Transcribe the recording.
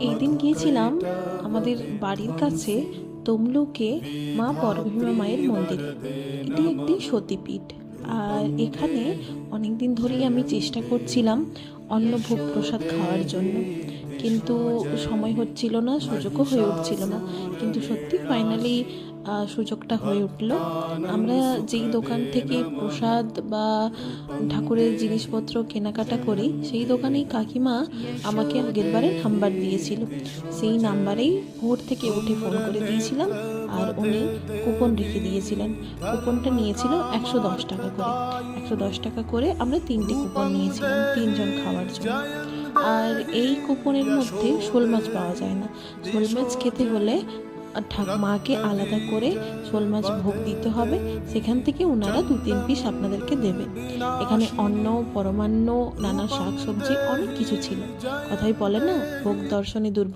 এই দিন গিয়েছিলাম আমাদের বাড়ির কাছে তমলুকে মা পরভীমা মায়ের মন্দিরে। এটি একটি সতীপীঠ। আর এখানে অনেক দিন ধরেই আমি চেষ্টা করছিলাম অন্নভোগ প্রসাদ খাওয়ার জন্য, কিন্তু সময় হচ্ছিল না, সুযোগও হয়ে উঠছিল না। কিন্তু সত্যি ফাইনালি সুযোগটা হয়ে উঠল। আমরা যেই দোকান থেকে প্রসাদ বা ঠাকুরের জিনিসপত্র কেনাকাটা করি, সেই দোকানেই কাকিমা আমাকে আগেরবারে নাম্বার দিয়েছিল। সেই নাম্বারেই ভোর থেকে উঠে ফোন করে দিয়েছিলাম, আর উনি কুপন রেখে দিয়েছিলেন। কুপনটা নিয়েছিল 110 টাকা করে। 110 টাকা করে আমরা 3টে কুপন নিয়েছিলাম 3জন খাওয়ার জন্য। আর এই কুপনের মধ্যে শোল মাছ পাওয়া যায় না। শোল মাছ খেতে হলে মাকে আলাদা করে শোল মাছ ভোগ দিতে হবে, সেখান থেকে ওনারা 2-3 পিস আপনাদেরকে দেবে। এখানে অন্ন, পরমান্ন, নানা শাক সবজি অনেক কিছু ছিল। কথাই বলে না, ভোগ দর্শনে দুর্ভোগ।